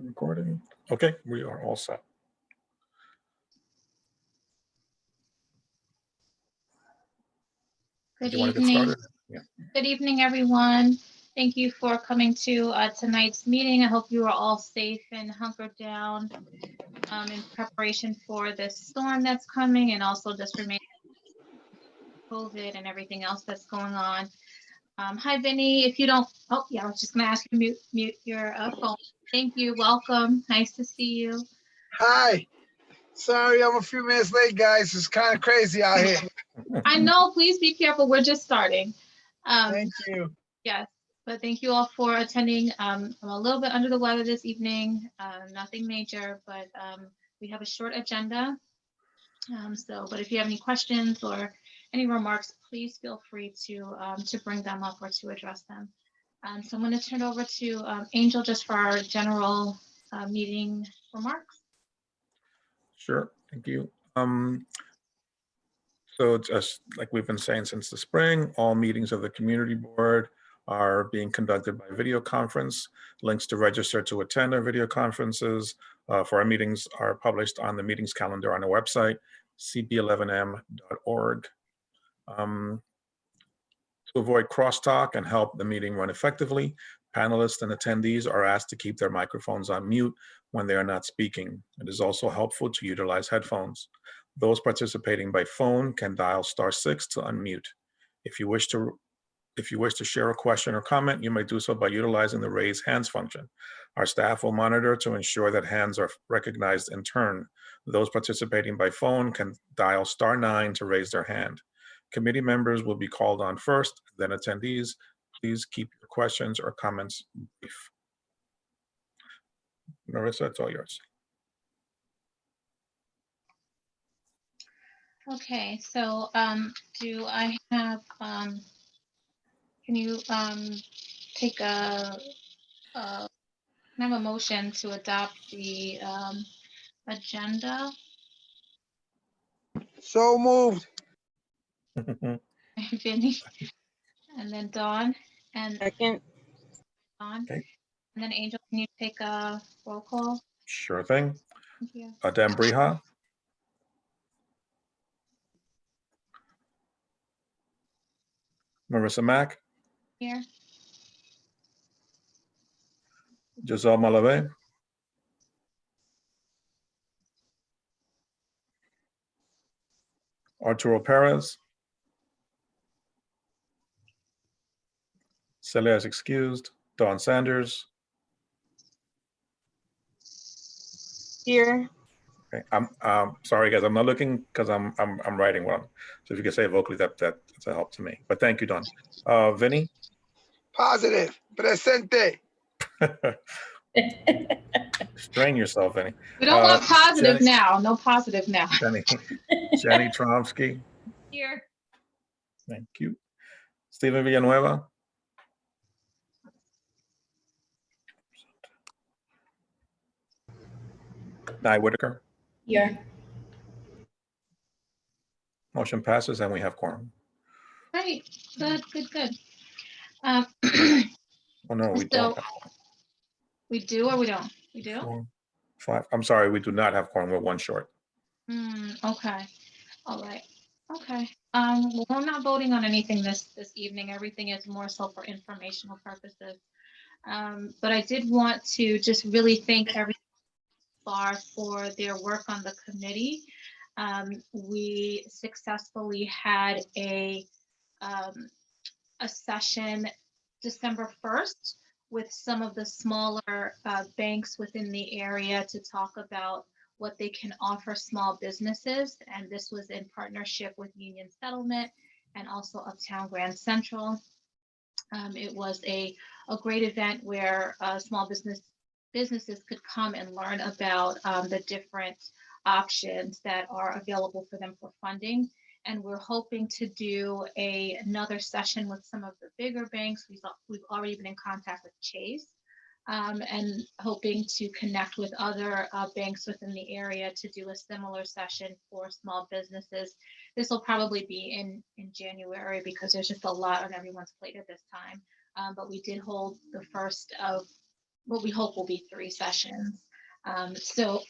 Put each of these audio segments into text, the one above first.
Recording. Okay, we are all set. Good Do you want to get evening. started? Yeah. Good evening, everyone. Thank you for coming to tonight's meeting. I hope you are all safe and hunkered down in preparation for this storm that's coming, and also just remain COVID and everything else that's going on. Hi, Vinny. If you don't, oh yeah, I was just gonna ask you to mute your phone. Thank you. Welcome. Nice to see you. Hi. Sorry, I'm a few minutes late, guys. It's kind of crazy out here. I know. Please be careful. We're just starting. Thank you. Yes, but thank you all for attending. I'm a little bit under the weather this evening, nothing major, but we have a short agenda. But if you have any questions or any remarks, please feel free to bring them up or to address them. So I'm going to turn it over to Angel just for our general meeting remarks. Sure, thank you. So just like we've been saying since the spring, all meetings of the community board are being conducted by video conference. Links to register to attend our video conferences for our meetings are published on the meetings calendar on the website, CB11M.org. To avoid crosstalk and help the meeting run effectively, panelists and attendees are asked to keep their microphones on mute when they are not speaking. It is also helpful to utilize headphones. Those participating by phone can dial *6 to unmute. If you wish to share a question or comment, you may do so by utilizing the raise hands function. Our staff will monitor to ensure that hands are recognized in turn. Those participating by phone can dial *9 to raise their hand. Committee members will be called on first, then attendees. Please keep your questions or comments brief. Marissa, it's all yours. Okay, so do I have, can you take can I have a motion to adopt the agenda? So moved. Vinny, and then Dawn, and Second. Dawn, Okay. and then Angel, can you take a roll call? Sure thing. Thank you. Adem Briha. Marissa Mack. Here. Giselle Malave. Arturo Perez. Celia is excused. Dawn Sanders. Here. Okay. I'm sorry, guys. I'm not looking because I'm writing one. So if you could say it vocally, that's a help to me. But thank you, Dawn. Vinny. Positive. Presente. Strain yourself, Vinny. We don't want positive Jenny, now. No positive now. Jenny Tromsky. Here. Thank you. Stephen Villanueva. Nye Whitaker. Here. Motion passes and we have quorum. Great. Good. Oh no, we don't. We do or we don't? We do? 4, 5. I'm sorry, we do not have quorum. We're one short. Okay. All right. Okay. Well, we're not voting on anything this evening. Everything is more so for informational purposes. But I did want to just really thank everyone for their work on the committee. We successfully had a session December 1st with some of the smaller banks within the area to talk about what they can offer small businesses. And this was in partnership with Union Settlement and also Uptown Grand Central. It was a great event where small businesses could come and learn about the different options that are available for them for funding. And we're hoping to do another session with some of the bigger banks. We've already been in contact with Chase and hoping to connect with other banks within the area to do a similar session for small businesses. This will probably be in January because there's just a lot on everyone's plate at this time. But we did hold the first of what we hope will be 3 sessions. So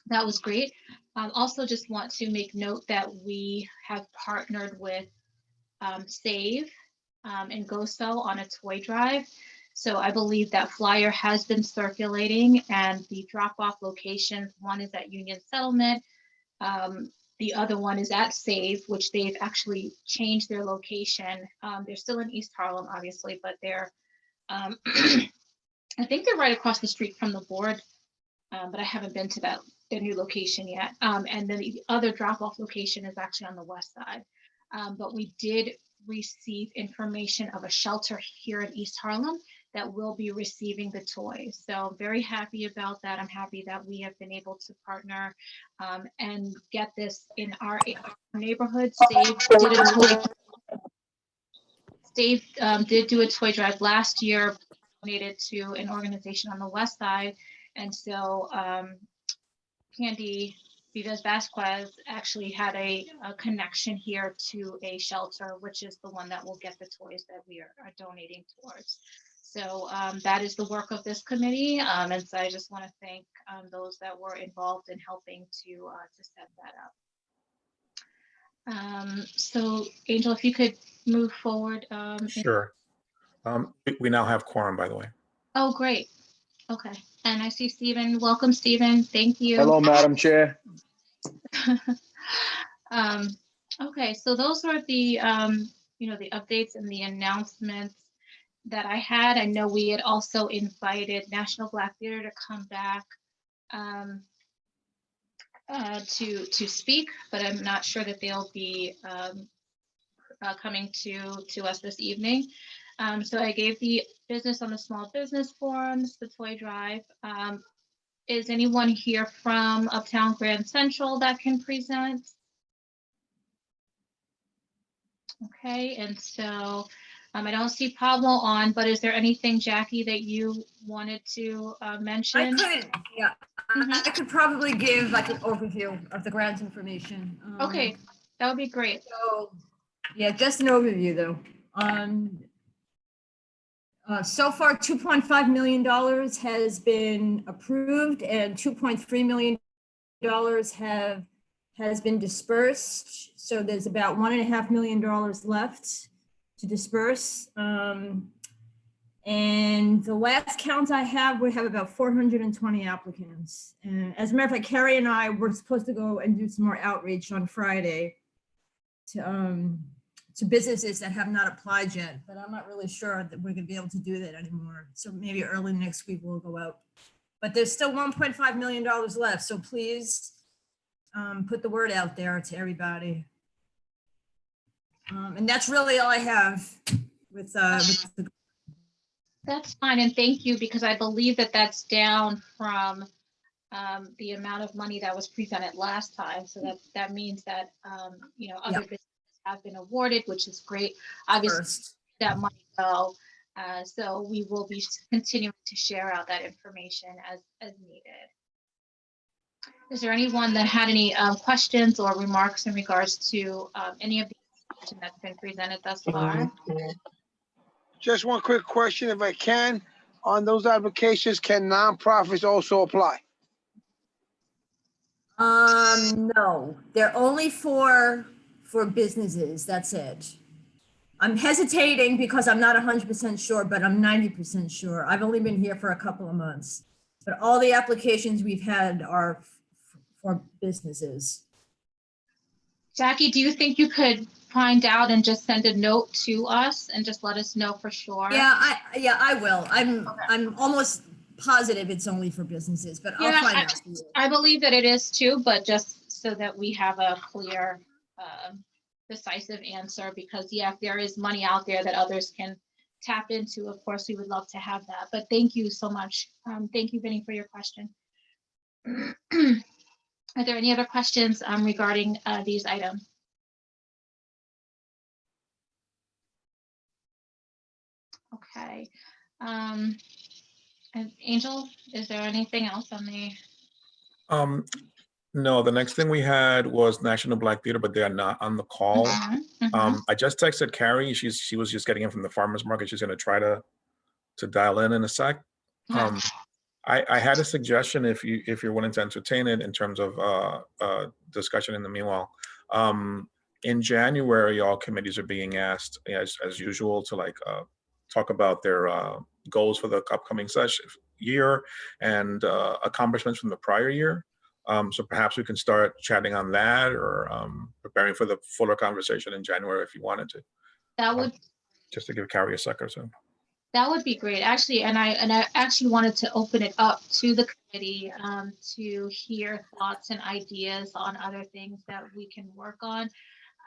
that was great. Also just want to make note that we have partnered with Save and GoSo on a toy drive. So I believe that flyer has been circulating, and the drop-off locations, one is at Union Settlement, the other one is at Save, which they've actually changed their location. They're still in East Harlem, obviously, but they're, I think they're right across the street from the board, but I haven't been to their new location yet. And then the other drop-off location is actually on the west side. But we did receive information of a shelter here in East Harlem that will be receiving the toys. So very happy about that. I'm happy that we have been able to partner and get this in our neighborhood. Dave did do a toy drive last year, donated to an organization on the west side. And so Candy Vives Vasquez actually had a connection here to a shelter, which is the one that will get the toys that we are donating towards. So that is the work of this committee. And so I just want to thank those that were involved in helping to set that up. So Angel, if you could move forward. Sure. We now have quorum, by the way. Oh, great. Okay. And I see Stephen. Welcome, Stephen. Thank you. Hello, Madam Chair. Okay, so those are the the updates and the announcements that I had. I know we had also invited National Black Theater to come back to speak, but I'm not sure that they'll be coming to us this evening. So I gave the business on the small business forums, the toy drive. Is anyone here from Uptown Grand Central that can present? Okay, and so I don't see Pablo on, but is there anything, Jackie, that you wanted to mention? I could probably give like an overview of the grant information. Okay, that would be great. So, yeah, just an overview though. So far, $2.5 million has been approved, and $2.3 million has been dispersed. So there's about $1.5 million left to disperse. And the last count I have, we have about 420 applicants. And as a matter of fact, Carrie and I were supposed to go and do some more outreach on Friday to businesses that have not applied yet, but I'm not really sure that we're gonna be able to do that anymore. So maybe early next week we'll go out. But there's still $1.5 million left. So please put the word out there to everybody. And that's really all I have with the. That's fine, and thank you, because I believe that that's down from the amount of money that was presented last time. So that means that other businesses have been awarded, which is great. Obviously, that money go. So we will be continuing to share out that information as needed. Is there anyone that had any questions or remarks in regards to any of the information that's been presented thus far? Just one quick question, if I can. On those applications, can nonprofits also apply? No, they're only for businesses. That's it. I'm hesitating because I'm not 100% sure, but I'm 90% sure. I've only been here for a couple of months, but all the applications we've had are for businesses. Jackie, do you think you could find out and just send a note to us and just let us know for sure? Yeah, I will. I'm almost positive it's only for businesses, but I'll find out. I believe that it is too, but just so that we have a clear, decisive answer, because if there is money out there that others can tap into, of course, we would love to have that. But thank you so much. Thank you, Vinny, for your question. Are there any other questions regarding these items? Okay. And Angel, is there anything else on the? No, the next thing we had was National Black Theater, but they are not on the call. I just texted Carrie. She was just getting in from the farmer's market. She's going to try to dial in a sec. Um, I had a suggestion if you're willing to entertain it in terms of discussion in the meanwhile. In January, all committees are being asked, as usual, to talk about their goals for the upcoming session year and accomplishments from the prior year. So perhaps we can start chatting on that or preparing for the fuller conversation in January if you wanted to, That um, would just to give Carrie a sec or so. That would be great, actually, and I actually wanted to open it up to the committee to hear thoughts and ideas on other things that we can work on.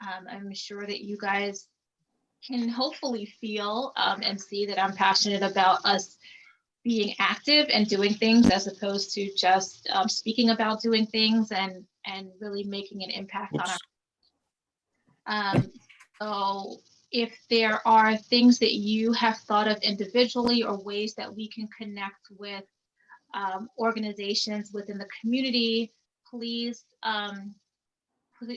I'm sure that you guys can hopefully feel and see that I'm passionate about us being active and doing things as opposed to just speaking about doing things and really making an impact on Oops. so if there are things that you have thought of individually or ways that we can connect with organizations within the community, please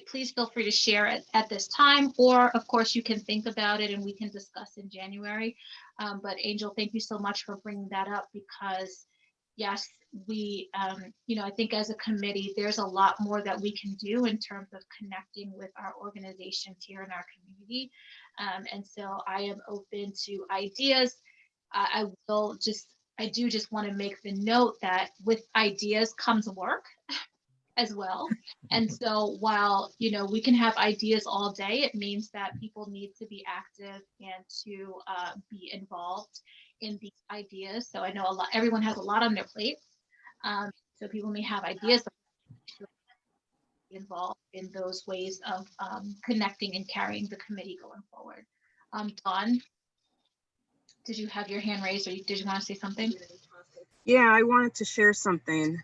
please feel free to share it at this time, or of course you can think about it and we can discuss in January. But Angel, thank you so much for bringing that up because yes, we, I think as a committee, there's a lot more that we can do in terms of connecting with our organizations here in our community. And so I am open to ideas. I do just want to make the note that with ideas comes work as well. And so while, we can have ideas all day, it means that people need to be active and to be involved in these ideas. So I know everyone has a lot on their plate. So people may have ideas, but be involved in those ways of connecting and carrying the committee going forward. Dawn, did you have your hand raised or did you want to say something? Yeah, I wanted to share something.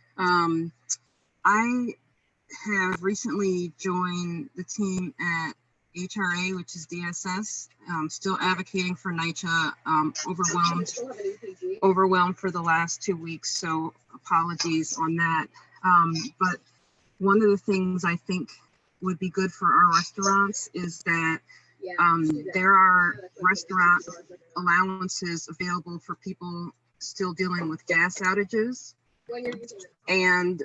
I have recently joined the team at HRA, which is DSS. Still advocating for NYCHA. Overwhelmed for the last 2 weeks, so apologies on that. But one of the things I think would be good for our restaurants is that there are restaurant allowances available for people still dealing with gas outages. And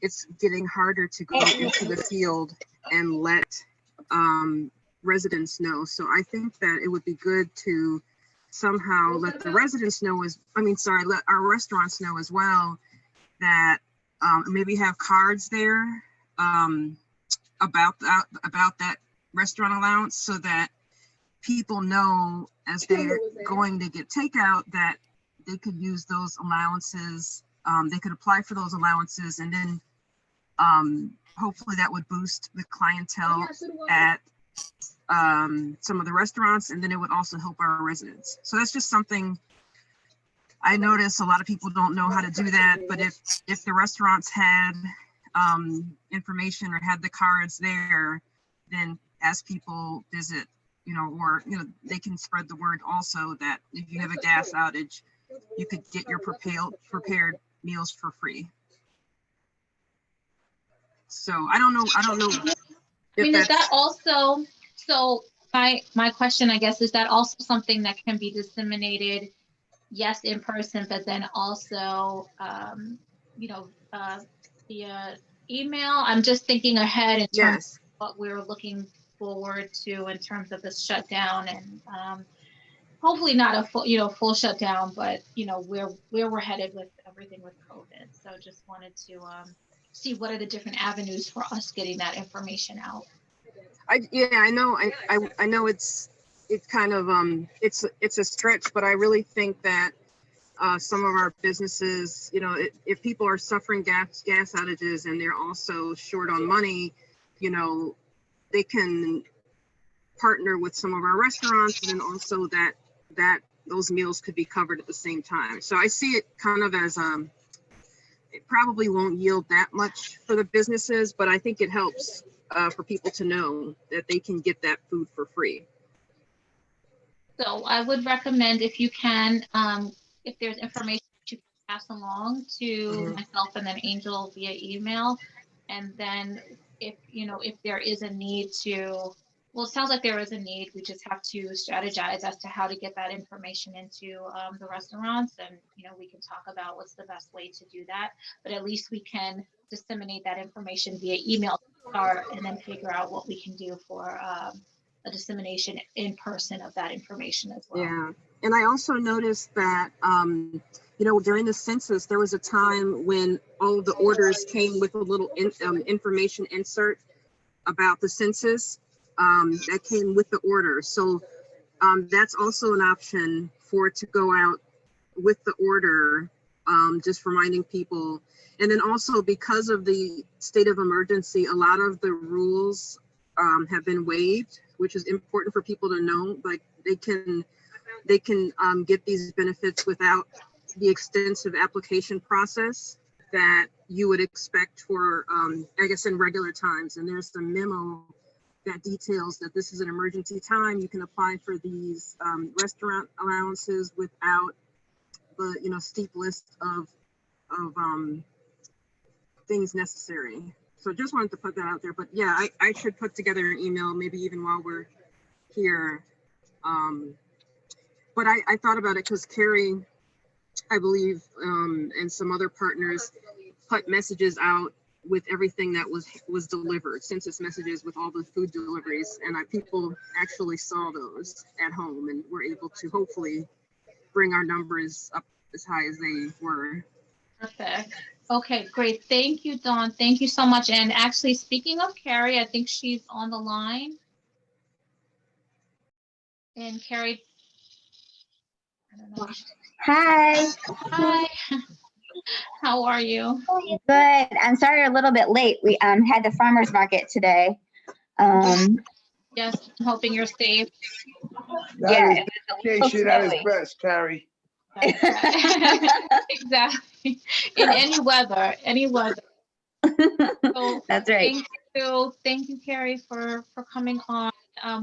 it's getting harder to go into the field and let residents know. So I think that it would be good to somehow let the residents know let our restaurants know as well that maybe have cards there about that restaurant allowance so that people know as they're going to get takeout that they could use those allowances. They could apply for those allowances and then hopefully that would boost the clientele at some of the restaurants, and then it would also help our residents. So that's just something I notice a lot of people don't know how to do that, but if the restaurants had information or had the cards there, then as people visit, they can spread the word also that if you have a gas outage, you could get your prepared meals for free. So I don't know. Is that also, so my question, I guess, is that also something that can be disseminated, yes, in person, but then also, via email? I'm just thinking ahead in terms of what we're looking forward to in terms of this shutdown and hopefully not a full shutdown, but where we're headed with everything with COVID. So just wanted to see what are the different avenues for us getting that information out. I know it's kind of it's a stretch, but I really think that some of our businesses, if people are suffering gas outages and they're also short on money, they can partner with some of our restaurants, and then also that those meals could be covered at the same time. So I see it kind of as it probably won't yield that much for the businesses, but I think it helps for people to know that they can get that food for free. So I would recommend, if you can, if there's information that you can pass along to myself and then Angel via email, and then if there is a need to Well, it sounds like there is a need. We just have to strategize as to how to get that information into the restaurants, and we can talk about what's the best way to do that. But at least we can disseminate that information via email to start, and then figure out what we can do for a dissemination in person of that information as well. Yeah, and I also noticed that during the census, there was a time when all of the orders came with a little information insert about the census that came with the order. So that's also an option for it to go out with the order, just reminding people. And then also, because of the state of emergency, a lot of the rules have been waived, which is important for people to know. Like they can get these benefits without the extensive application process that you would expect for, I guess, in regular times. And there's a memo that details that this is an emergency time. You can apply for these restaurant allowances without the steep list of things necessary. So just wanted to put that out there. But yeah, I should put together an email, maybe even while we're here. But I thought about it because Carrie, I believe, and some other partners put messages out with everything that was delivered, census messages with all the food deliveries, and people actually saw those at home and were able to hopefully bring our numbers up as high as they were. Perfect. Okay, great. Thank you, Dawn. Thank you so much. And actually, speaking of Carrie, I think she's on the line. And Carrie, I don't know. Hi. Hi. How are you? Good. I'm sorry we're a little bit late. We had the farmer's market today. Yes, I'm hoping you're safe. Yeah, Communication at its best, Carrie. Exactly. In any weather, any weather. So that's right. Thank you, Carrie, for coming on.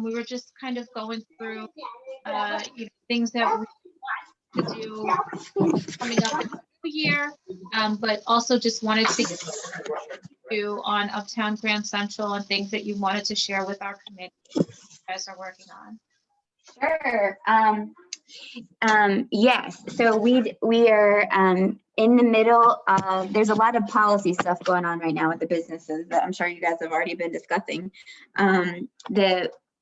We were just kind of going through things that we to do coming up in the new year, but also just wanted to get you on Uptown Grand Central and things that you wanted to share with our committee you guys are working on. Sure. Yes. So we are in the middle of, there's a lot of policy stuff going on right now with the businesses that I'm sure you guys have already been discussing.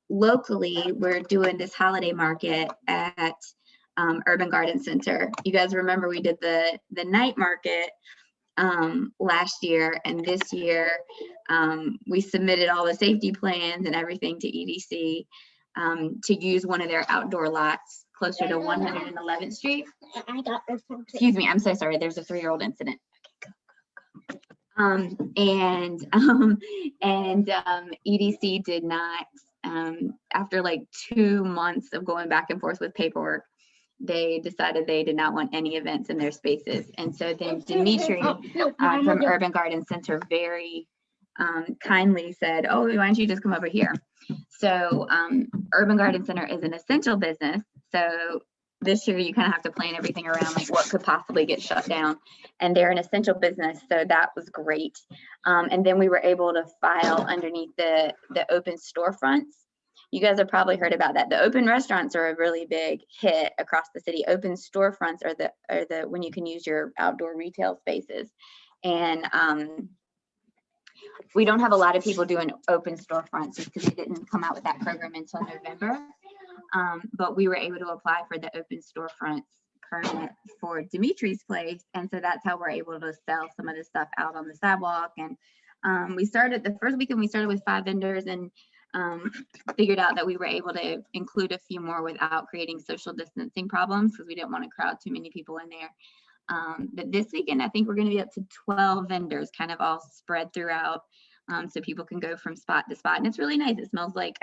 Locally, we're doing this holiday market at Urban Garden Center. You guys remember we did the night market last year, and this year we submitted all the safety plans and everything to EDC to use one of their outdoor lots closer to 111th Street. Excuse me, I'm so sorry. There's a 3-year-old incident. EDC did not, after like 2 months of going back and forth with paperwork, they decided they did not want any events in their spaces. And so then Dimitri from Urban Garden Center very kindly said, oh, why don't you just come over here? So Urban Garden Center is an essential business. So this year you kind of have to plan everything around like what could possibly get shut down. And they're an essential business. So that was great. And then we were able to file underneath the open storefronts. You guys have probably heard about that. The open restaurants are a really big hit across the city. Open storefronts are the when you can use your outdoor retail spaces. And we don't have a lot of people doing open storefronts just because they didn't come out with that program until November. But we were able to apply for the open storefronts permit for Dimitri's place. And so that's how we're able to sell some of the stuff out on the sidewalk. And we started the first weekend, we started with 5 vendors and figured out that we were able to include a few more without creating social distancing problems because we didn't want to crowd too many people in there. But this weekend, I think we're going to be up to 12 vendors kind of all spread throughout so people can go from spot to spot. And it's really nice. It smells like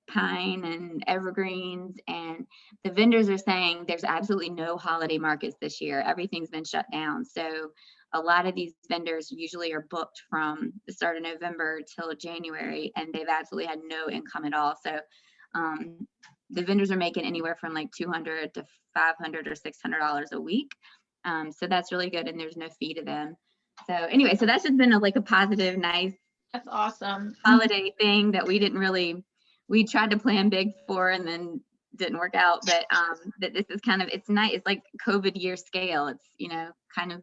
pine and evergreens. And the vendors are saying there's absolutely no holiday markets this year. Everything's been shut down. So a lot of these vendors usually are booked from the start of November till January, and they've absolutely had no income at all. So the vendors are making anywhere from like $200 to $500 or $600 a week. So that's really good, and there's no fee to them. So anyway, so that's just been a positive, nice That's awesome. holiday thing that we tried to plan big for and then didn't work out, but that this is kind of, it's nice. It's like COVID year scale. It's, kind of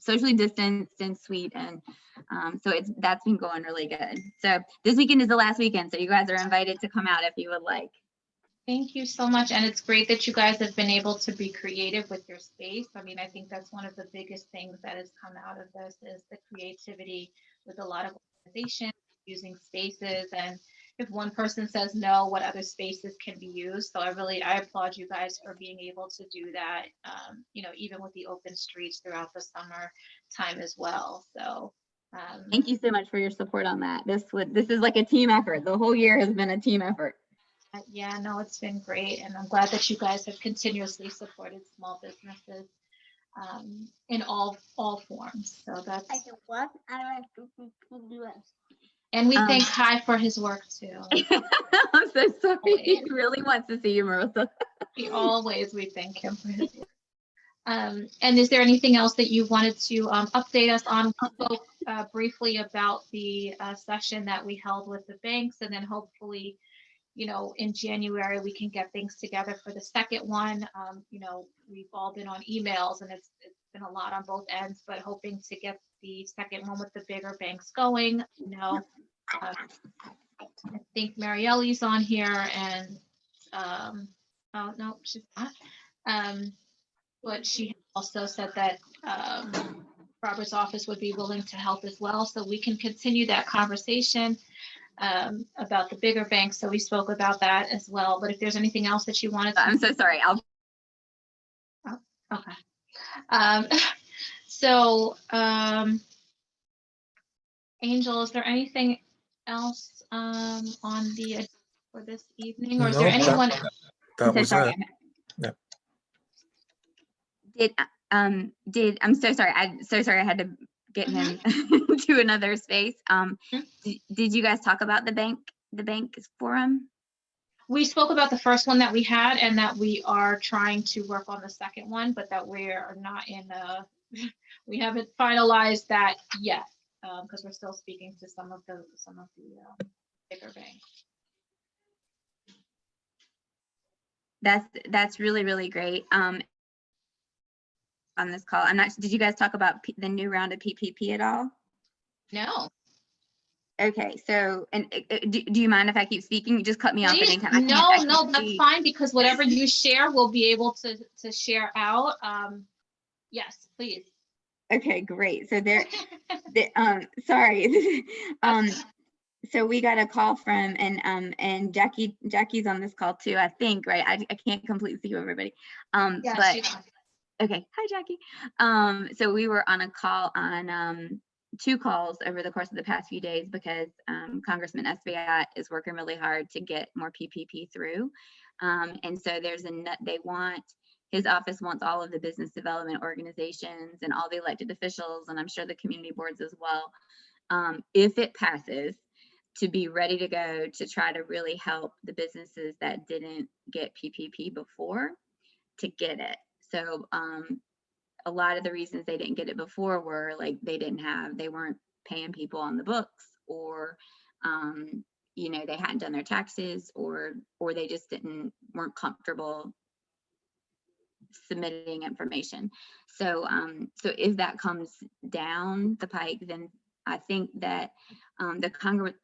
socially distanced and sweet. And so that's been going really good. So this weekend is the last weekend. So you guys are invited to come out if you would like. Thank you so much. And it's great that you guys have been able to be creative with your space. I mean, I think that's one of the biggest things that has come out of this is the creativity with a lot of organizations using spaces. And if one person says no, what other spaces can be used. So I applaud you guys for being able to do that, even with the open streets throughout the summer time as well. So Thank you so much for your support on that. This is like a team effort. The whole year has been a team effort. yeah, no, it's been great. And I'm glad that you guys have continuously supported small businesses in all forms. So that's, and we thank Kai for his work too. I'm so sorry. He really wants to see you, Marissa. We thank him for his work. And is there anything else that you wanted to update us on? We spoke briefly about the session that we held with the banks, and then hopefully, in January, we can get things together for the second one. We've all been on emails and it's been a lot on both ends, but hoping to get the second one with the bigger banks going. I think Marielle's on here and, oh, no, she's not. But she also said that Robert's office would be willing to help as well. So we can continue that conversation about the bigger banks. So we spoke about that as well. But if there's anything else that you wanted to. I'm so sorry. Okay. So Angel, is there anything else on the agenda for this evening? Or is there anyone? That was it. Yeah. I'm so sorry. I had to get him to another space. Did you guys talk about the bank forum? We spoke about the first one that we had and that we are trying to work on the second one, but that we are not we haven't finalized that yet because we're still speaking to some of the bigger banks. That's really, really great. On this call, did you guys talk about the new round of PPP at all? No. Okay, so, and do you mind if I keep speaking? You just cut me off anytime. No, that's fine, because whatever you share, we'll be able to share out. Yes, please. Okay, great. So sorry. So we got a call from, and Jackie's on this call too, I think, right? I can't completely see everybody. Yeah, but okay, hi Jackie. So we were on a call on 2 calls over the course of the past few days because Congressman SBI is working really hard to get more PPP through. And so his office wants all of the business development organizations and all the elected officials, and I'm sure the community boards as well, if it passes, to be ready to go to try to really help the businesses that didn't get PPP before to get it. So a lot of the reasons they didn't get it before were like they weren't paying people on the books, or they hadn't done their taxes, or they just weren't comfortable submitting information. So if that comes down the pike, then I think that the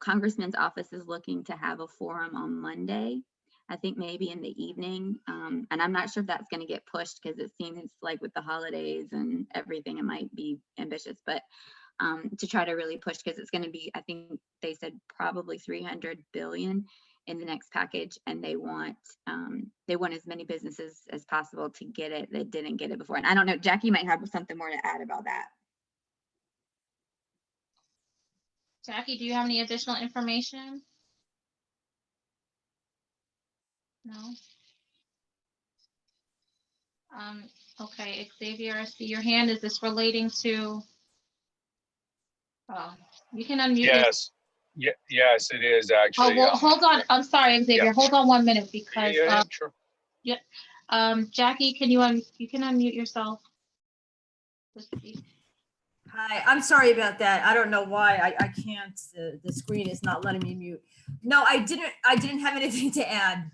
congressman's office is looking to have a forum on Monday, I think maybe in the evening. And I'm not sure if that's going to get pushed because it seems like with the holidays and everything, it might be ambitious, but to try to really push, because it's going to be, I think they said probably 300 billion in the next package, and they want as many businesses as possible to get it that didn't get it before. And I don't know, Jackie might have something more to add about that. Jackie, do you have any additional information? No. Okay, Xavier, I see your hand. Is this relating to? Oh, you can unmute. Yes. Yes, it is actually. Oh, well, hold on. I'm sorry, Xavier. Yeah. Hold on 1 minute because. Sure. Yeah. Jackie, you can unmute yourself? Hi, I'm sorry about that. I don't know why I can't, the screen is not letting me mute. No, I didn't have anything to add.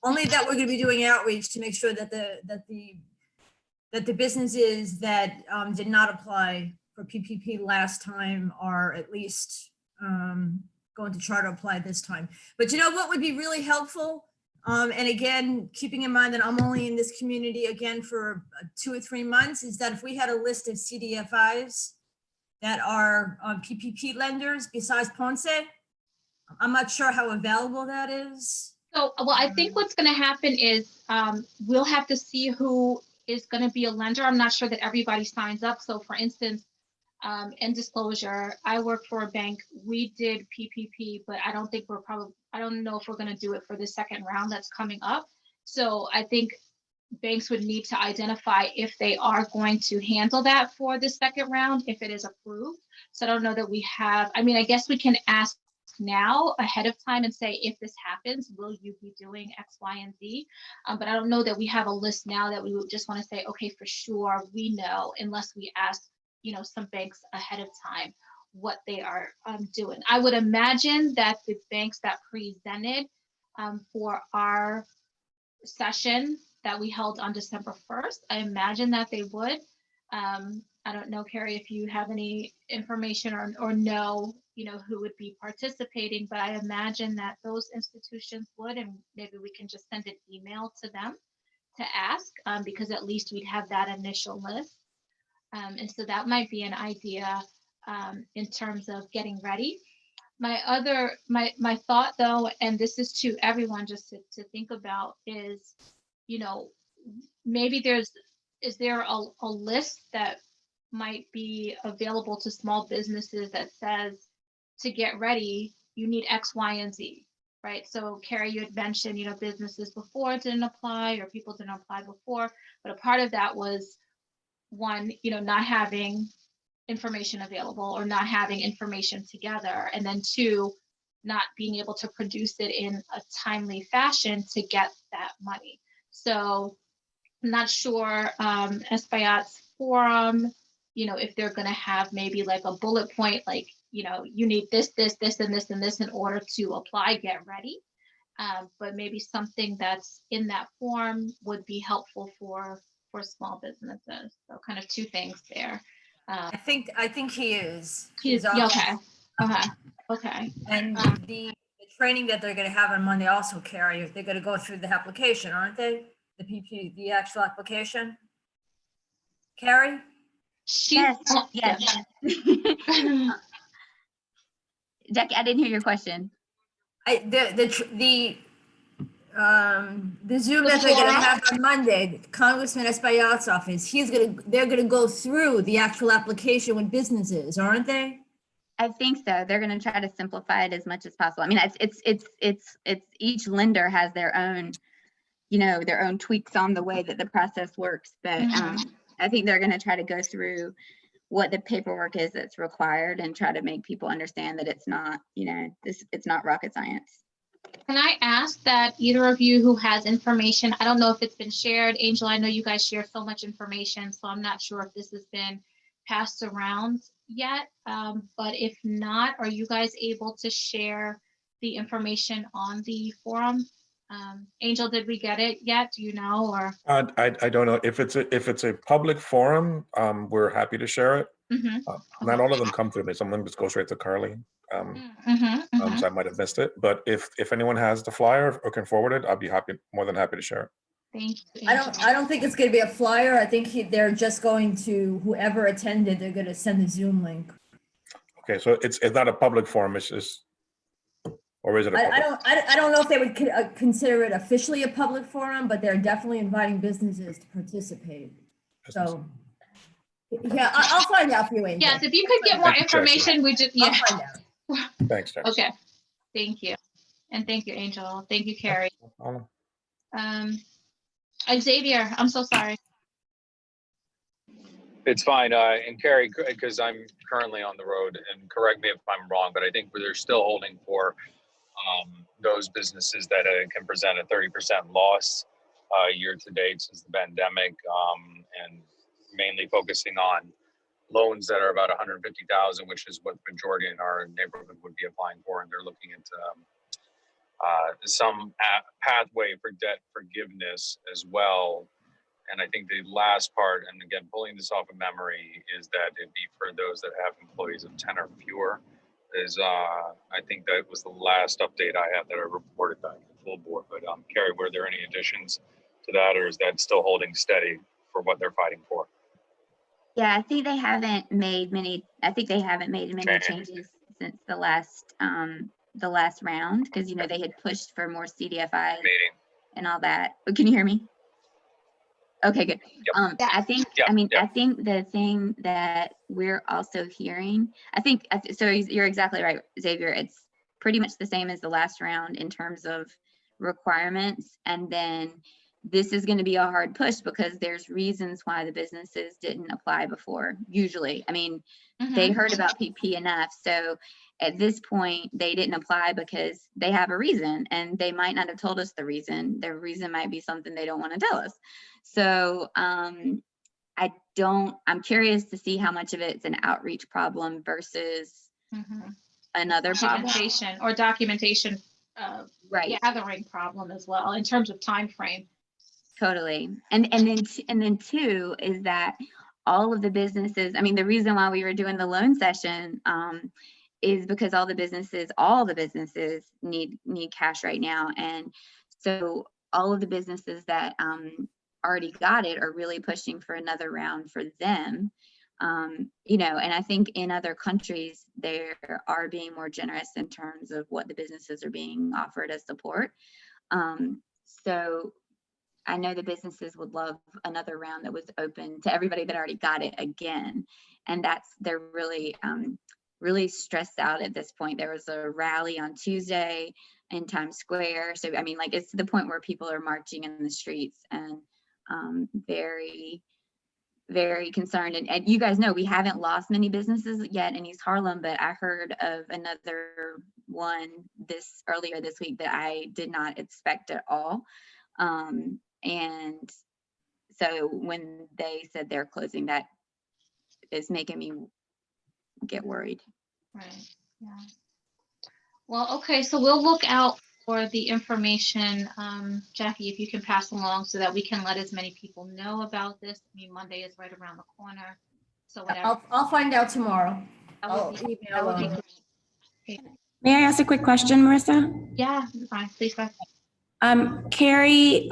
Only that we're gonna be doing outreach to make sure that the businesses that did not apply for PPP last time are at least going to try to apply this time. But you know what would be really helpful? And again, keeping in mind that I'm only in this community again for 2 or 3 months, is that if we had a list of CDFIs that are PPP lenders besides Ponce, I'm not sure how available that is. So, well, I think what's going to happen is we'll have to see who is going to be a lender. I'm not sure that everybody signs up. So for instance, in disclosure, I work for a bank. We did PPP, but I don't think I don't know if we're going to do it for the second round that's coming up. So I think banks would need to identify if they are going to handle that for the second round, if it is approved. So I don't know that we have, I mean, I guess we can ask now ahead of time and say, if this happens, will you be doing X, Y, and Z? But I don't know that we have a list now that we would just want to say, okay, for sure, we know, unless we ask, you know, some banks ahead of time what they are doing. I would imagine that the banks that presented for our session that we held on December 1st, I imagine that they would. I don't know, Carrie, if you have any information or know, you know, who would be participating, but I imagine that those institutions would, and maybe we can just send an email to them to ask, because at least we'd have that initial list. And so that might be an idea in terms of getting ready. My thought though, and this is to everyone just to think about, is, you know, maybe is there a list that might be available to small businesses that says, to get ready, you need X, Y, and Z, right? So Carrie, you had mentioned, you know, businesses before didn't apply or people didn't apply before, but a part of that was, one, you know, not having information available or not having information together, and then two, not being able to produce it in a timely fashion to get that money. So I'm not sure, Espaillat's forum, you know, if they're going to have maybe like a bullet point, like, you know, you need this, this, this, and this, and this in order to apply, get ready. But maybe something that's in that form would be helpful for small businesses. So kind of two things there. I think he is. Yeah, okay. Okay. And the training that they're gonna have on Monday also, Carrie, they're gonna go through the application, aren't they? The actual application? Carrie? Yes, yes. Jackie, I didn't hear your question. The Zoom that they're gonna have on Monday, Congressman Espaillat's office, they're gonna go through the actual application with businesses, aren't they? I think so. They're going to try to simplify it as much as possible. I mean, it's each lender has their own, you know, their own tweaks on the way that the process works. But I think they're going to try to go through what the paperwork is that's required and try to make people understand that it's not, you know, it's not rocket science. Can I ask that either of you who has information, I don't know if it's been shared, Angel, I know you guys share so much information, so I'm not sure if this has been passed around yet, but if not, are you guys able to share the information on the forum? Angel, did we get it yet? Do you know, or? I don't know if it's a public forum. We're happy to share it. Not all of them come through me. Some of them just go straight to Carly. So I might have missed it, but if anyone has the flyer or can forward it, I'll be more than happy to share it. Thank you. I don't think it's gonna be a flyer. I think they're just going to, whoever attended, they're gonna send the Zoom link. Okay, so it's not a public forum. It's just, or is it a public? I don't know if they would consider it officially a public forum, but they're definitely inviting businesses to participate. So, yeah, I'll find out for you, Angel. Yes, if you could get more information, we just, yeah. I'll find out. Thanks, Jack. Okay, thank you. And thank you, Angel. Thank you, Carrie. Xavier, I'm so sorry. It's fine. And Carrie, because I'm currently on the road, and correct me if I'm wrong, but I think they're still holding for those businesses that can present a 30% loss year to date since the pandemic, and mainly focusing on loans that are about 150,000, which is what the majority in our neighborhood would be applying for, and they're looking at some pathway for debt forgiveness as well. And I think the last part, and again, pulling this off of memory, is that it'd be for those that have employees of 10 or fewer. I think that was the last update I had that I reported back to the full board. But Carrie, were there any additions to that, or is that still holding steady for what they're fighting for? Yeah, I think they haven't made many changes since the last round, because they had pushed for more CDFIs Meeting. and all that. Oh, can you hear me? Okay, good. Yep. I think, Yep. I think the thing that we're also hearing, so you're exactly right, Xavier. It's pretty much the same as the last round in terms of requirements. And then this is going to be a hard push because there's reasons why the businesses didn't apply before. Usually, I mean, they heard about PP enough. So at this point, they didn't apply because they have a reason, and they might not have told us the reason. Their reason might be something they don't want to tell us. So I'm curious to see how much of it's an outreach problem versus another documentation or documentation right gathering problem as well in terms of time frame. Totally. And then two is that all of the businesses, I mean, the reason why we were doing the loan session is because all the businesses need cash right now. And so all of the businesses that already got it are really pushing for another round for them. And I think in other countries, they are being more generous in terms of what the businesses are being offered as support. So I know the businesses would love another round that was open to everybody that already got it again. And they're really, really stressed out at this point. There was a rally on Tuesday in Times Square. So, I mean, like, it's to the point where people are marching in the streets and very, very concerned. And you guys know we haven't lost many businesses yet in East Harlem, but I heard of another one earlier this week that I did not expect at all. And so when they said they're closing, that is making me get worried. Right. Yeah. Well, okay. So we'll look out for the information, Jackie, if you can pass along so that we can let as many people know about this. I mean, Monday is right around the corner. So whatever. I'll find out tomorrow. That would be great. May I ask a quick question, Marissa? Yeah, fine. Please go ahead. Carrie,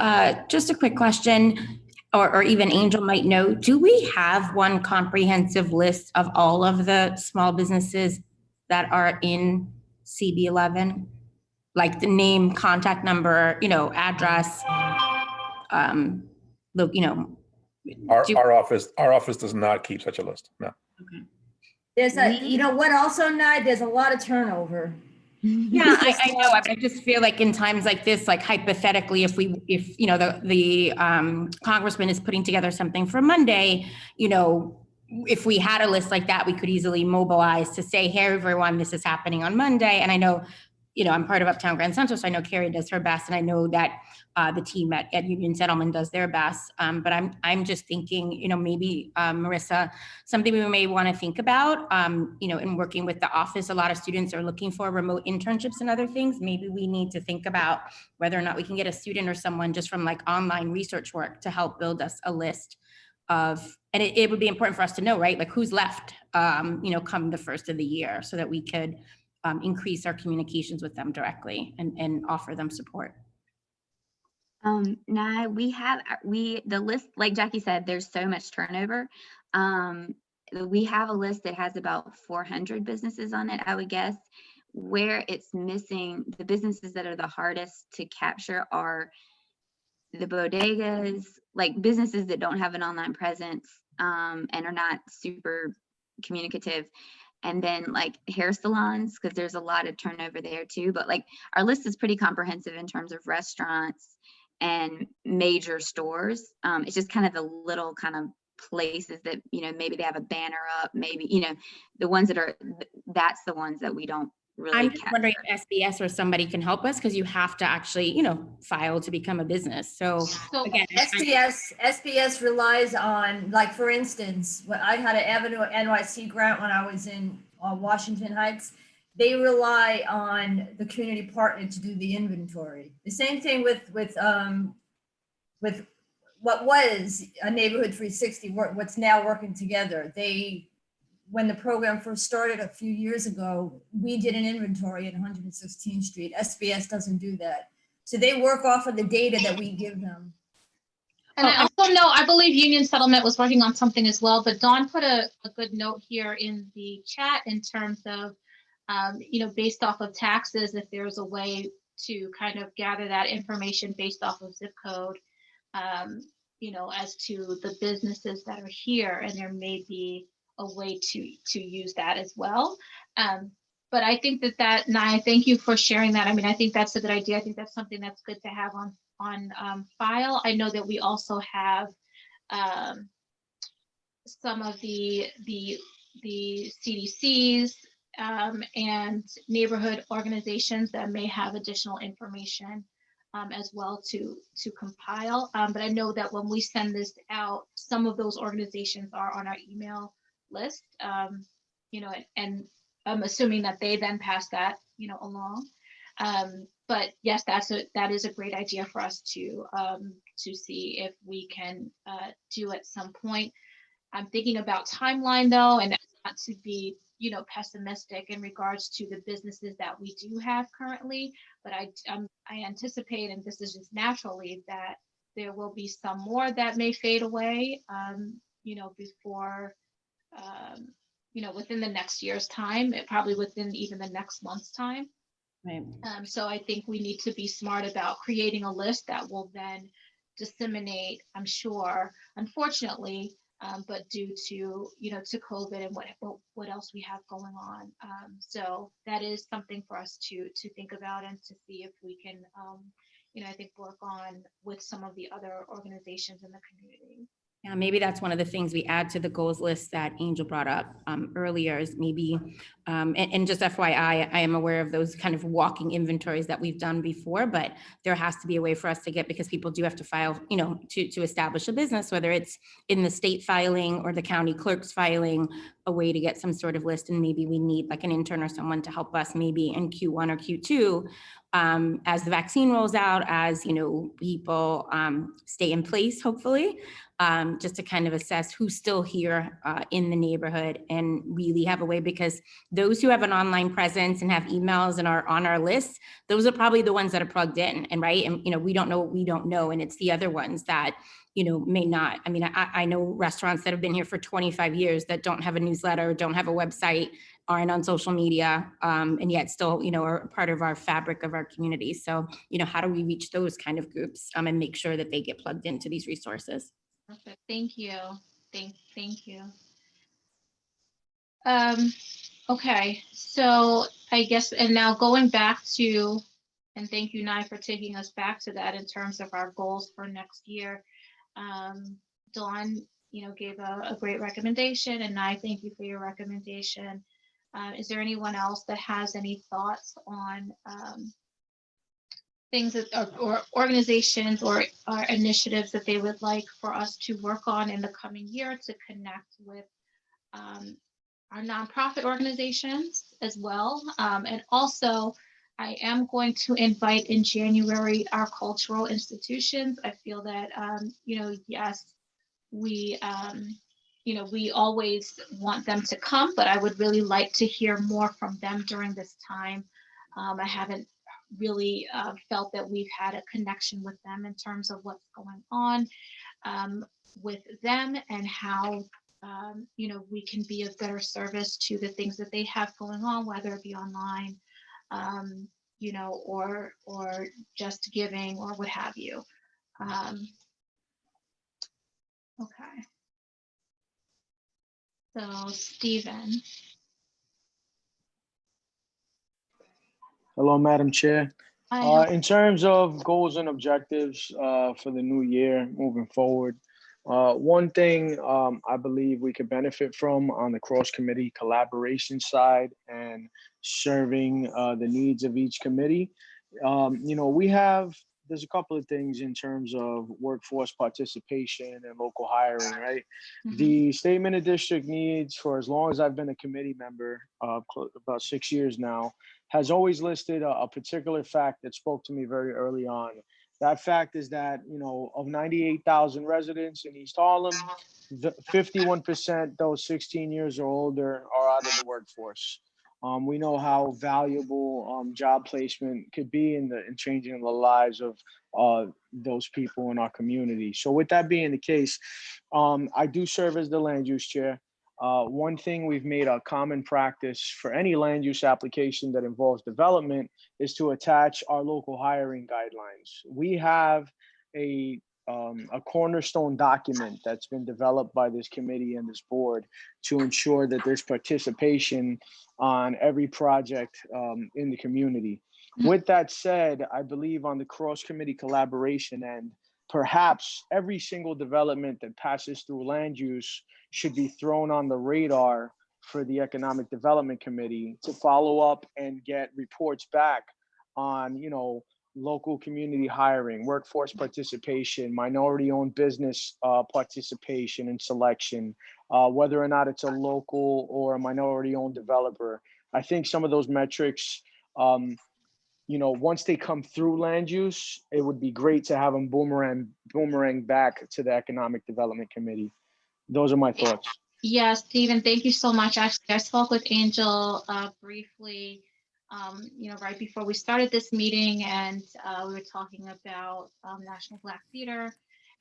just a quick question, or even Angel might know, do we have one comprehensive list of all of the small businesses that are in CB11? Like the name, contact number, address, Our office does not keep such a list. No. Okay. There's what also, there's a lot of turnover. Yeah, I know. I just feel like in times like this, like hypothetically, if the congressman is putting together something for Monday, if we had a list like that, we could easily mobilize to say, hey, everyone, this is happening on Monday. And I know, I'm part of Uptown Grand Central, so I know Carrie does her best, and I know that the team at Union Settlement does their best. But I'm just thinking, maybe Marissa, something we may want to think about, in working with the office. A lot of students are looking for remote internships and other things. Maybe we need to think about whether or not we can get a student or someone just from like online research work to help build us a list of, and it would be important for us to know, right? Like who's left, come the first of the year, so that we could increase our communications with them directly and offer them support. Now the list, like Jackie said, there's so much turnover. We have a list that has about 400 businesses on it, I would guess. Where it's missing, the businesses that are the hardest to capture are the bodegas, like businesses that don't have an online presence and are not super communicative. And then like hair salons, because there's a lot of turnover there too. But like our list is pretty comprehensive in terms of restaurants and major stores. It's just kind of the little kind of places that, maybe they have a banner up, maybe, the ones that are, that's the ones that we don't really I'm just catch wondering it. if SBS or somebody can help us, because you have to actually, file to become a business. So So again, SBS relies on, like, for instance, when I had an Avenue NYC grant when I was in Washington Heights, they rely on the community partner to do the inventory. The same thing with what was a Neighborhood 360, what's now Working Together. When the program first started a few years ago, we did an inventory at 116th Street. SBS doesn't do that. So they work off of the data that we give them. And I also know, I believe Union Settlement was working on something as well, but Dawn put a good note here in the chat in terms of, based off of taxes, if there's a way to kind of gather that information based off of zip code, as to the businesses that are here, and there may be a way to use that as well. But I think that Naya, thank you for sharing that. I mean, I think that's a good idea. I think that's something that's good to have on file. I know that we also have some of the CDCs and neighborhood organizations that may have additional information as well to compile. But I know that when we send this out, some of those organizations are on our email list, and I'm assuming that they then pass that, along. But yes, that is a great idea for us to see if we can do at some point. I'm thinking about timeline though, and not to be, pessimistic in regards to the businesses that we do have currently, but I anticipate, and this is just naturally, that there will be some more that may fade away, before, within the next year's time, probably within even the next month's time. right. So I think we need to be smart about creating a list that will then disseminate, I'm sure, unfortunately, but due to, to COVID and what else we have going on. So that is something for us to think about and to see if we can, I think work on with some of the other organizations in the community. Yeah, maybe that's one of the things we add to the goals list that Angel brought up earlier is maybe, and just FYI, I am aware of those kind of walking inventories that we've done before, but there has to be a way for us to get, because people do have to file, to establish a business, whether it's in the state filing or the county clerk's filing, a way to get some sort of list. And maybe we need like an intern or someone to help us maybe in Q1 or Q2 as the vaccine rolls out, as people stay in place, hopefully, just to kind of assess who's still here in the neighborhood and really have a way, because those who have an online presence and have emails and are on our list, those are probably the ones that are plugged in and right. And, we don't know what we don't know. And it's the other ones that, may not. I mean, I know restaurants that have been here for 25 years that don't have a newsletter, don't have a website, aren't on social media, and yet still, are part of our fabric of our community. So, how do we reach those kind of groups and make sure that they get plugged into these resources? Perfect. Thank you. Thank you. Okay, so I guess, and now going back to, and thank you, Nye, for taking us back to that in terms of our goals for next year. Dawn, gave a great recommendation, and Nye, thank you for your recommendation. Is there anyone else that has any thoughts on things that, or organizations or initiatives that they would like for us to work on in the coming year to connect with our nonprofit organizations as well? And also, I am going to invite in January our cultural institutions. I feel that, yes, we, we always want them to come, but I would really like to hear more from them during this time. I haven't really felt that we've had a connection with them in terms of what's going on with them and how we can be of better service to the things that they have going on, whether it be online, or just giving or what have you. Okay. So Stephen. Hello, Madam Chair. In terms of goals and objectives for the new year moving forward, One thing I believe we could benefit from on the cross committee collaboration side and serving the needs of each committee. There's a couple of things in terms of workforce participation and local hiring, right? Mhm. The statement of district needs, for as long as I've been a committee member, about 6 years now, has always listed a particular fact that spoke to me very early on. That fact is that, of 98,000 residents in East Harlem, 51%, those 16 years or older, are out of the workforce. We know how valuable job placement could be in changing the lives of those people in our community. So with that being the case, I do serve as the land use chair. One thing we've made a common practice for any land use application that involves development is to attach our local hiring guidelines. We have a cornerstone document that's been developed by this committee and this board to ensure that there's participation on every project in the community. With that said, I believe on the cross committee collaboration end, perhaps every single development that passes through land use should be thrown on the radar for the Economic Development Committee to follow up and get reports back on, local community hiring, workforce participation, minority-owned business participation and selection, whether or not it's a local or a minority-owned developer. I think some of those metrics, once they come through land use, it would be great to have them boomerang back to the Economic Development Committee. Those are my thoughts. Yes, Stephen, thank you so much. Actually, I spoke with Angel briefly, right before we started this meeting, and we were talking about National Black Theater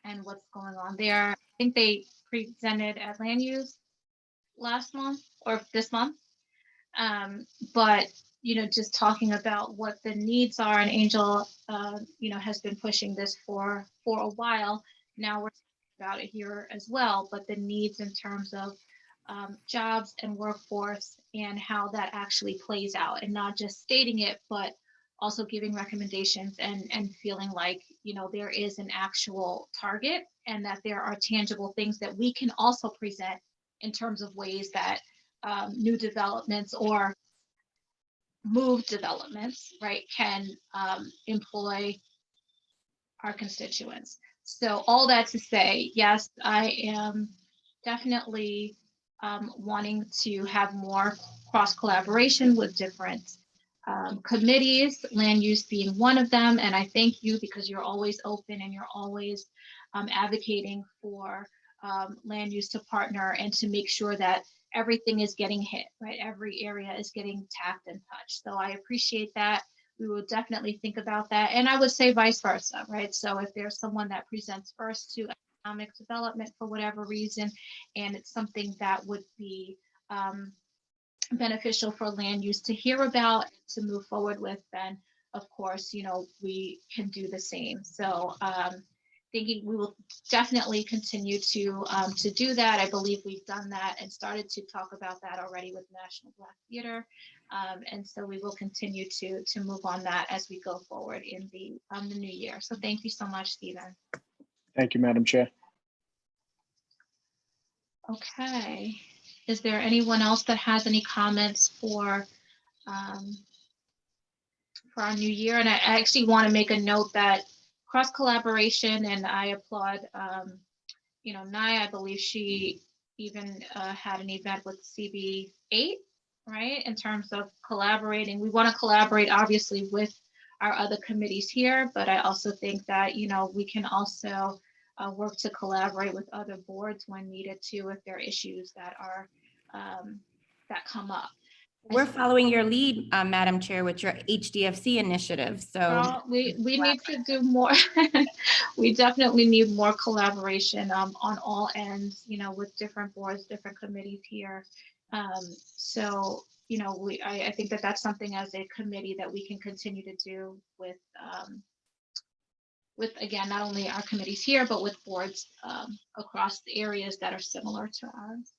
and what's going on there. I think they presented at land use last month or this month. But, just talking about what the needs are, and Angel, has been pushing this for a while. Now we're talking about it here as well, but the needs in terms of jobs and workforce and how that actually plays out, and not just stating it, but also giving recommendations and feeling like, there is an actual target and that there are tangible things that we can also present in terms of ways that new developments or moved developments, right, can employ our constituents. So all that to say, yes, I am definitely wanting to have more cross collaboration with different committees, land use being one of them. And I thank you because you're always open and you're always advocating for land use to partner and to make sure that everything is getting hit, right? Every area is getting tapped and touched. So I appreciate that. We will definitely think about that. And I would say vice versa, right? So if there's someone that presents first to economic development for whatever reason, and it's something that would be beneficial for land use to hear about, to move forward with, then of course, we can do the same. So thinking we will definitely continue to do that. I believe we've done that and started to talk about that already with National Black Theater. And so we will continue to move on that as we go forward in the new year. So thank you so much, Stephen. Thank you, Madam Chair. Okay. Is there anyone else that has any comments for our new year? And I actually want to make a note that cross collaboration, and I applaud, Naya, I believe she even had an event with CB8, right? In terms of collaborating, we want to collaborate obviously with our other committees here, but I also think that, we can also work to collaborate with other boards when needed too, if there are issues that are, that come up. We're following your lead, Madam Chair, with your HDFC initiative. So well, we need to do more. We definitely need more collaboration on all ends, with different boards, different committees here. So, I think that that's something as a committee that we can continue to do with again, not only our committees here, but with boards across the areas that are similar to ours.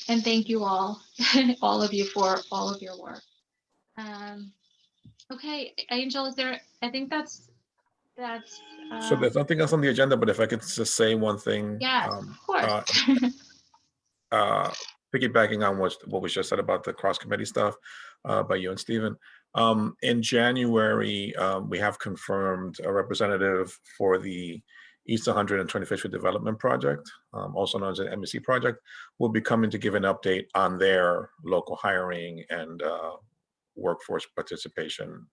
And thank you all, all of you for all of your work. Okay, Angel, I think that's that's, So there's nothing else on the agenda, but if I could just say one thing. yes, of course. Uh, piggybacking on what was just said about the cross committee stuff by you and Stephen. In January, we have confirmed a representative for the East 125th Street Development Project, also known as the MEC project, will be coming to give an update on their local hiring and workforce participation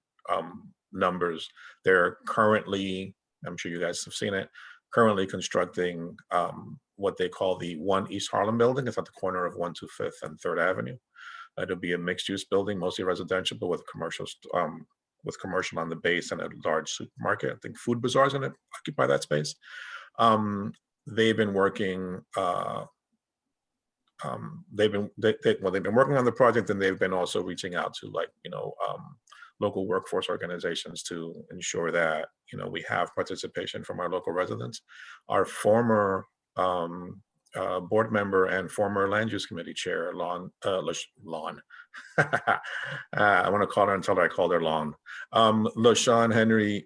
numbers. They're currently, I'm sure you guys have seen it, currently constructing what they call the One East Harlem building. It's at the corner of 125th and 3rd Avenue. It'll be a mixed-use building, mostly residential, but with commercial on the base and a large supermarket. I think Food Bazaar is going to occupy that space. They've been working. They've been working on the project, and they've been also reaching out to local workforce organizations to ensure that we have participation from our local residents. Our former board member and former land use committee chair, Lon. I want to call her and tell her I called her Lon. LaShawn Henry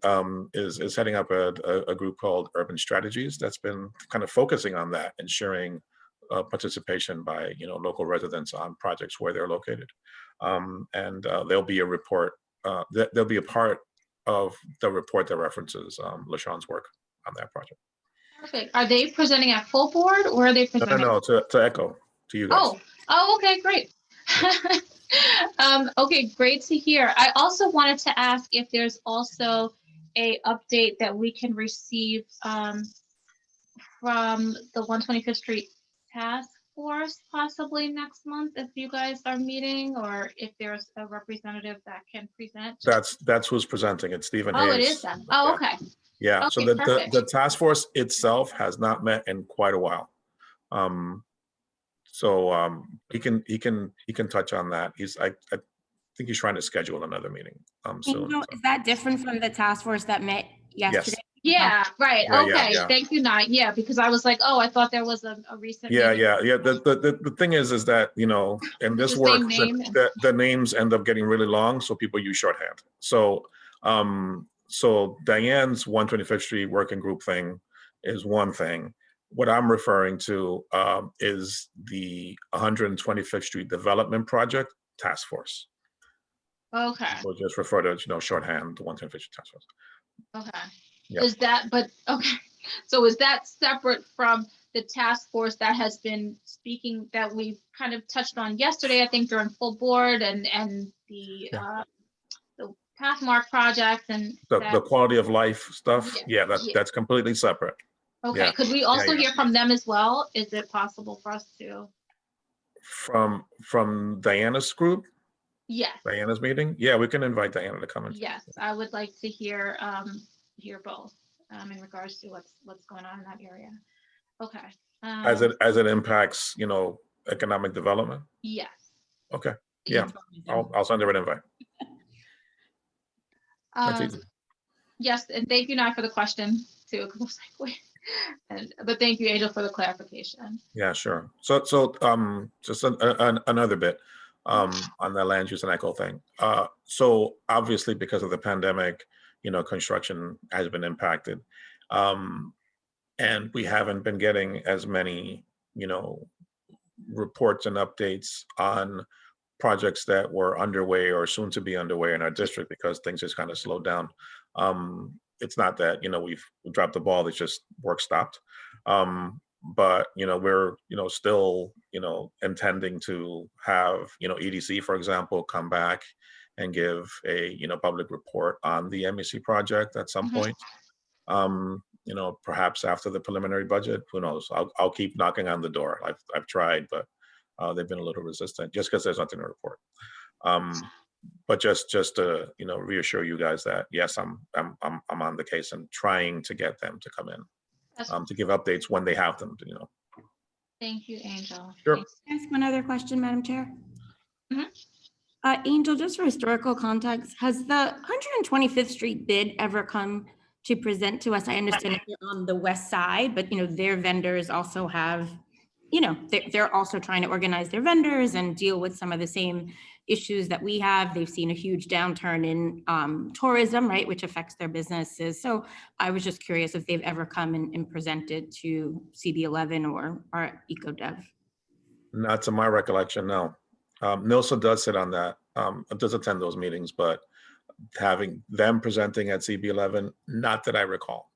is heading up a group called Urban Strategies that's been kind of focusing on that, ensuring participation by local residents on projects where they're located. And there'll be a report. There'll be a part of the report that references LaShawn's work on that project. Perfect. Are they presenting at full board, or are they presenting? No, to ECHO, to you guys. Oh, okay, great. Okay, great to hear. I also wanted to ask if there's also a update that we can receive from the 125th Street Task Force possibly next month, if you guys are meeting, or if there's a representative that can present. That's who's presenting. It's Stephen Hayes. Oh, it is them. Oh, okay. Yeah. Okay, So the task force itself has not met in quite a while. So he can touch on that. I think he's trying to schedule another meeting soon. Is that different from the task force that met yesterday? Yes. Yeah, right. Okay. Yeah. Thank you, Nye. Yeah, because I was like, oh, I thought there was a recent. Yeah. meeting. The thing is that in this the work, same name. the names end up getting really long, so people use shorthand. So Diane's 125th Street working group thing is one thing. What I'm referring to is the 125th Street Development Project Task Force. Okay. We'll just refer to shorthand, the 125th Street Task Force. Okay. Yeah. So is that separate from the task force that has been speaking, that we kind of touched on yesterday, I think during full board, and the Pathmark project and the quality of life stuff? Yeah, that's completely separate. Okay. Yeah. Could we also hear from them as well? Is it possible for us to? From Diana's group? Yes. Diana's meeting? Yeah, we can invite Diana to come in. Yes, I would like to hear both in regards to what's going on in that area. Okay. As it impacts, economic development? Yes. Okay. Yeah. I'll send her an invite. That's easy. Yes, and thank you, Nye, for the question too, because I was like, wait. But thank you, Angel, for the clarification. Yeah, sure. So just another bit on the land use and echo thing. So obviously, because of the pandemic, construction has been impacted, and we haven't been getting as many, reports and updates on projects that were underway or soon to be underway in our district because things just kind of slowed down. It's not that we've dropped the ball; it's just work stopped. But we're still intending to have EDC, for example, come back and give a public report on the MEC project at some point. Perhaps after the preliminary budget. Who knows? I'll keep knocking on the door. I've tried, but they've been a little resistant just because there's nothing to report. But just to reassure you guys that yes, I'm on the case and trying to get them to come in to give updates when they have them. Thank you, Angel. Sure. Thanks. Can I ask one other question, Madam Chair? Mm-hmm. Angel, just for historical context, has the 125th Street bid ever come to present to us? I understand they're on the west side, but their vendors also have, they're also trying to organize their vendors and deal with some of the same issues that we have. They've seen a huge downturn in tourism, right, which affects their businesses. So I was just curious if they've ever come and presented to CB11 or our EcoDev. Not to my recollection, no. NILSA does sit on that, does attend those meetings, but having them presenting at CB11, not that I recall.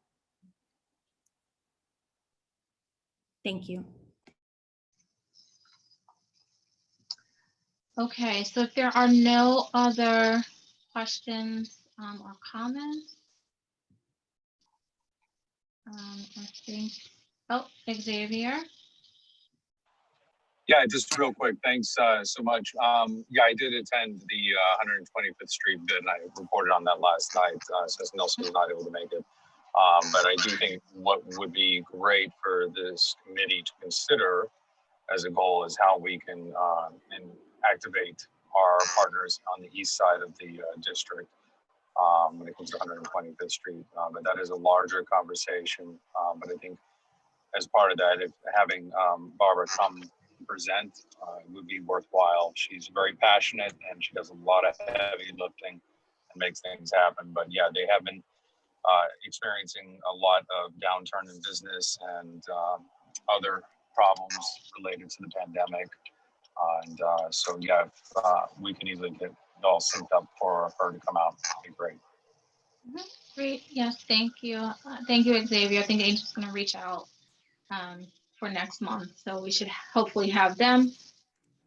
Thank you. Okay, so if there are no other questions or comments, I think, oh, Xavier. Yeah, just real quick, thanks so much. Yeah, I did attend the 125th Street bid, and I reported on that last night since Nelson was not able to make it. But I do think what would be great for this committee to consider as a goal is how we can activate our partners on the east side of the district when it comes to 125th Street. But that is a larger conversation. But I think as part of that, if having Barbara come present would be worthwhile. She's very passionate and she does a lot of heavy lifting and makes things happen. But yeah, they have been experiencing a lot of downturn in business and other problems related to the pandemic. So yeah, if, we can easily get it all synced up for her to come out. That'd be great. Great. Yes, thank you. Thank you, Xavier. I think Angel's going to reach out for next month. So we should hopefully have them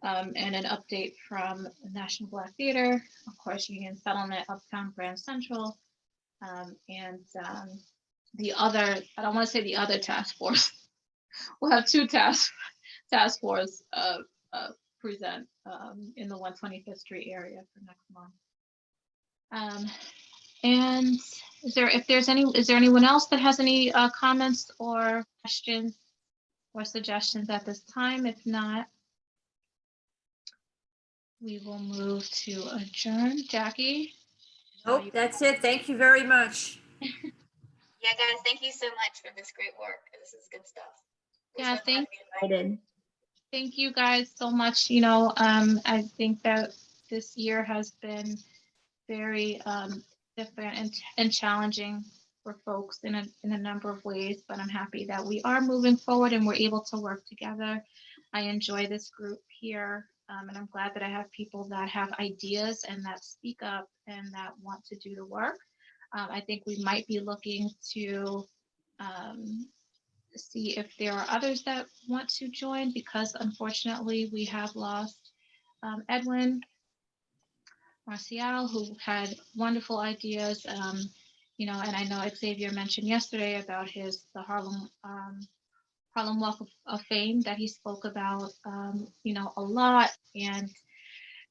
and an update from the National Black Theater, of course, Union Settlement, Uptown Grand Central, and the other, I don't want to say the other task force. We'll have two task force present in the 125th Street area for next month. And is there anyone else that has any comments or questions or suggestions at this time? If not, we will move to adjourn. Jackie? Nope, that's it. Thank you very much. Yeah, guys, thank you so much for this great work. This is good stuff. Yeah, Excited. thank you guys so much. You know, I think that this year has been very different and challenging for folks in a number of ways, but I'm happy that we are moving forward and we're able to work together. I enjoy this group here, and I'm glad that I have people that have ideas and that speak up and that want to do the work. I think we might be looking to see if there are others that want to join, because unfortunately we have lost Edwin Marcial, who had wonderful ideas, you know, and I know Xavier mentioned yesterday about the Harlem Walk of Fame that he spoke about, you know, a lot. And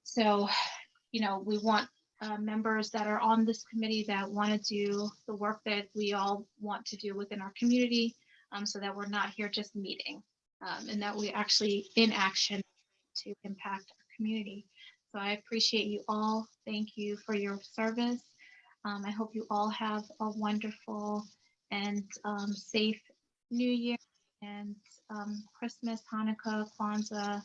so, you know, we want members that are on this committee that want to do the work that we all want to do within our community, so that we're not here just meeting, and that we actually in action to impact our community. So I appreciate you all. Thank you for your service. I hope you all have a wonderful and safe New Year and Christmas, Hanukkah, Kwanzaa,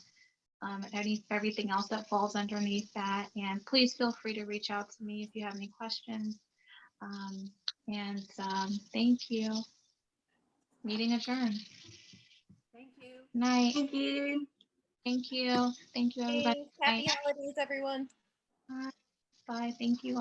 everything else that falls underneath that. And please feel free to reach out to me if you have any questions. Thank you. Meeting adjourned. Thank you. Night. Thank you. Thank you. Thank you, everybody. Happy holidays, everyone. Bye. Thank you.